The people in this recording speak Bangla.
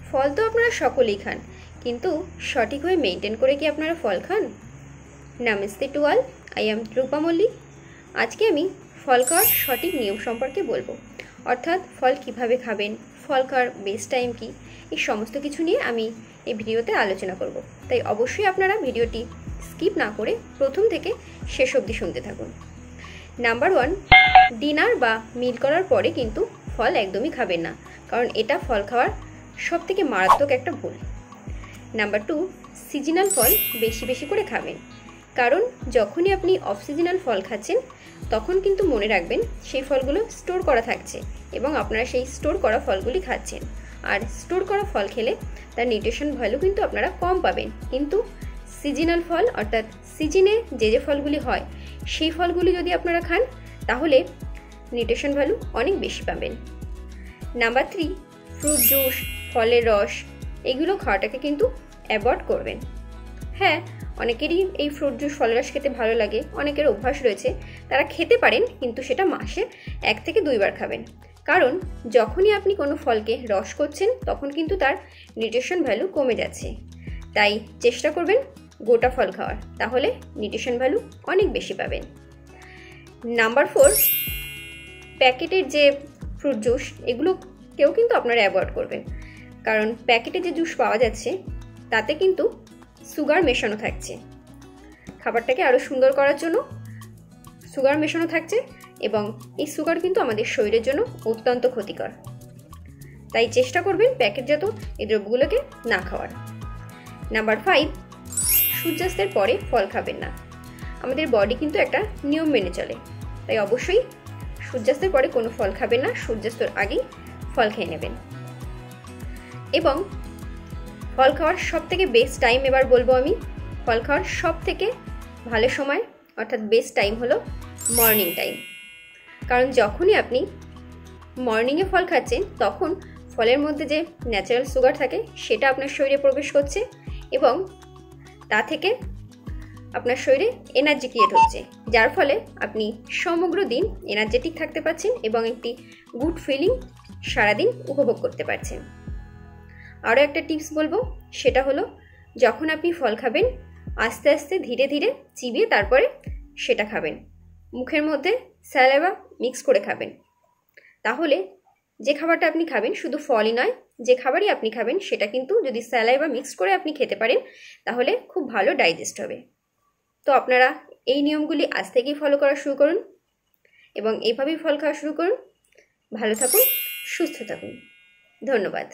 ফল তো আপনারা সকলেই খান, কিন্তু সঠিকভাবে মেনটেন করে কি আপনারা ফল খান? নমস্তে to all, I am Rupa Mallick. আজকে আমি ফল খাওয়ার সঠিক নিয়ম সম্পর্কে বলবো, অর্থাৎ ফল কিভাবে খাবেন, ফল খাওয়ার বেস্ট টাইম কি, এই সমস্ত কিছু নিয়ে আমি এই ভিডিওতে আলোচনা করব। তাই অবশ্যই আপনারা ভিডিওটি স্কিপ না করে প্রথম থেকে শেষ অবধি শুনতে থাকুন। নাম্বার 1, ডিনার বা মিল করার পরে কিন্তু ফল একদমই খাবেন না, কারণ এটা ফল খাওয়ার সবথেকে মারাত্মক একটা ভুল। নাম্বার 2, সিজনাল ফল বেশি বেশি করে খাবেন, কারণ যখনই আপনি অফ সিজনাল ফল খাচ্ছেন তখন কিন্তু মনে রাখবেন সেই ফলগুলো স্টোর করা থাকছে এবং আপনারা সেই স্টোর করা ফলগুলি খাচ্ছেন। আর স্টোর করা ফল খেলে তার নিউট্রিশন ভ্যালু কিন্তু আপনারা কম পাবেন, কিন্তু সিজনাল ফল অর্থাৎ সিজনে যে ফলগুলি হয় সেই ফলগুলি যদি আপনারা খান তাহলে নিউট্রিশন ভ্যালু অনেক বেশি পাবেন। নাম্বার 3, ফ্রুট জুস, ফলের রস এগুলো খাওয়াটাকে কিন্তু অ্যাভয়েড করবেন। হ্যাঁ, অনেকেরই এই ফ্রুট জুস, ফলের রস খেতে ভালো লাগে, অনেকের অভ্যাস রয়েছে, তারা খেতে পারেন, কিন্তু সেটা মাসে 1 থেকে 2 বার খাবেন। কারণ যখনই আপনি কোনো ফলকে রস করছেন তখন কিন্তু তার নিউট্রিশন ভ্যালু কমে যাচ্ছে। তাই চেষ্টা করবেন গোটা ফল খাওয়ার, তাহলে নিউট্রিশন ভ্যালু অনেক বেশি পাবেন। নাম্বার 4, প্যাকেটের যে ফ্রুট জুস এগুলোকেও কিন্তু আপনারা অ্যাভয়েড করবেন, কারণ প্যাকেটে যে জুস পাওয়া যাচ্ছে তাতে কিন্তু সুগার মেশানো থাকছে। খাবারটাকে আরও সুন্দর করার জন্য সুগার মেশানো থাকছে এবং এই সুগার কিন্তু আমাদের শরীরের জন্য অত্যন্ত ক্ষতিকর। তাই চেষ্টা করবেন প্যাকেটজাত এই দ্রব্যগুলোকে না খাওয়ার। নাম্বার 5, সূর্যাস্তের পরে ফল খাবেন না। আমাদের বডি কিন্তু একটা নিয়ম মেনে চলে, তাই অবশ্যই সূর্যাস্তের পরে কোনো ফল খাবেন না, সূর্যাস্তের আগেই ফল খেয়ে নেবেন। এবং ফল খাওয়ার সবথেকে বেস্ট টাইম এবার বলবো আমি, ফল খাওয়ার সবথেকে ভালো সময় অর্থাৎ বেস্ট টাইম হলো মর্নিং টাইম। কারণ যখনই আপনি মর্নিংয়ে ফল খাচ্ছেন তখন ফলের মধ্যে যে ন্যাচারাল সুগার থাকে সেটা আপনার শরীরে প্রবেশ করছে এবং তা থেকে আপনার শরীরে এনার্জি ক্রিয়েট হচ্ছে, যার ফলে আপনি সমগ্র দিন এনার্জেটিক থাকতে পারছেন এবং একটি গুড ফিলিং সারাদিন উপভোগ করতে পারছেন। আরও একটা টিপস বলবো, সেটা হলো যখন আপনি ফল খাবেন আস্তে আস্তে ধীরে ধীরে চিবিয়ে তারপরে সেটা খাবেন, মুখের মধ্যে স্যালাইভা মিক্স করে খাবেন। তাহলে যে খাবারটা আপনি খাবেন শুধু ফলই নয়, যে খাবারই আপনি খাবেন সেটা কিন্তু যদি স্যালাইভা মিক্স করে আপনি খেতে পারেন তাহলে খুব ভালো ডাইজেস্ট হবে। তো আপনারা এই নিয়মগুলি আজ থেকেই ফলো করা শুরু করুন এবং এইভাবেই ফল খাওয়া শুরু করুন। ভালো থাকুন, সুস্থ থাকুন। ধন্যবাদ।